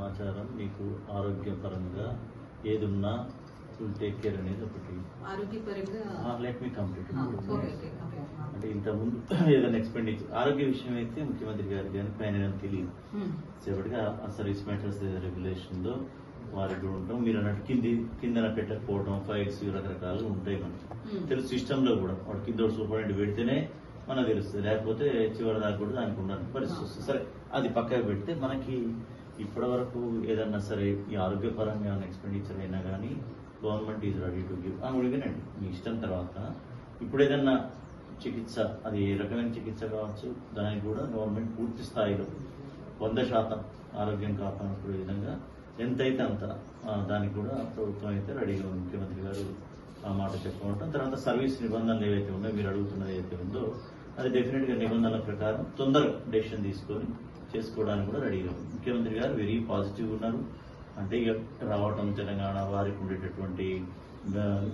సమాచారం మీకు ఆరోగ్యపరంగా ఏదున్నా ఫుల్ టేక్ కేర్ అనేది ఒకటి. ఆరోగ్యపరంగా లెట్ మీ కంప్లీట్. అంటే ఇంతకుముందు ఏదైనా ఎక్స్పెండిచర్ ఆరోగ్య విషయం అయితే ముఖ్యమంత్రి గారికి కానీ పైన తెలియదు. సేపటిగా ఆ సర్వీస్ మ్యాటర్స్ రెగ్యులేషన్ లో వారికి కూడా ఉంటాం. మీరు అన్నట్టు కిందన పెట్టకపోవడం, ఫైల్స్ రకరకాలు ఉంటాయి మనకి తెలుసు. సిస్టమ్ లో కూడా వాడు కింద సూపరింటెండెంట్ పెడితేనే మనకు తెలుస్తుంది, లేకపోతే చివరి దాకా కూడా దానికి ఉన్న పరిస్థితి వస్తుంది. సరే, అది పక్కకు పెడితే మనకి ఇప్పటి వరకు ఏదన్నా సరే ఈ ఆరోగ్యపరంగా ఎక్స్పెండిచర్ అయినా కానీ government is ready to give అడిగినండి మీ ఇష్టం. తర్వాత ఇప్పుడు ఏదన్నా చికిత్స, అది ఏ రకమైన చికిత్స కావచ్చు, దానికి కూడా గవర్నమెంట్ పూర్తి స్థాయిలో 100% ఆరోగ్యం కాపాడుకునే విధంగా ఎంతైతే అంత దానికి కూడా ప్రభుత్వం అయితే రెడీగా ఉంది. ముఖ్యమంత్రి గారు ఆ మాట చెప్పుకోవటం. తర్వాత సర్వీస్ నిబంధనలు ఏవైతే ఉన్నాయో, మీరు అడుగుతున్నది ఏదైతే ఉందో అది డెఫినెట్ గా నిబంధనల ప్రకారం తొందరగా డెసిషన్ తీసుకొని చేసుకోవడానికి కూడా రెడీగా ఉంది. ముఖ్యమంత్రి గారు వెరీ పాజిటివ్ ఉన్నారు. అంటే ఇక రావటం తెలంగాణ వారికి ఉండేటటువంటి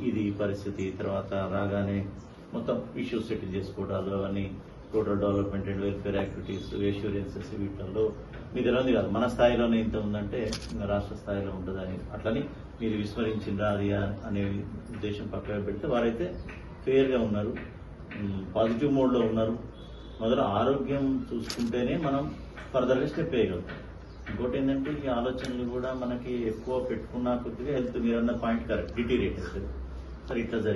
ఇది పరిస్థితి, తర్వాత రాగానే మొత్తం ఇష్యూస్ సెటిల్ చేసుకోవడాలు, అవన్నీ total development and welfare activities, assurances, వీటిల్లో మీ తెలియదు కాదు మన స్థాయిలోనే ఇంత ఉందంటే ఇంకా రాష్ట్ర స్థాయిలో ఉంటుందని అట్లని మీరు విస్మరించిందా అది అనే ఉద్దేశం పక్కన పెడితే వారైతే ఫెయిర్ గా ఉన్నారు, పాజిటివ్ మోడ్ లో ఉన్నారు. మొదలు ఆరోగ్యం చూసుకుంటేనే మనం ఫర్దర్ గా స్టెప్ వేయగలుగుతాం. ఇంకోటి ఏంటంటే ఈ ఆలోచనలు కూడా మనకి ఎక్కువ పెట్టుకున్న కొద్దిగా హెల్త్, మీరన్న పాయింట్ కరెక్ట్, డిటీరియేట్ అవుతుంది. సరే ఇట్లా జరిగింది.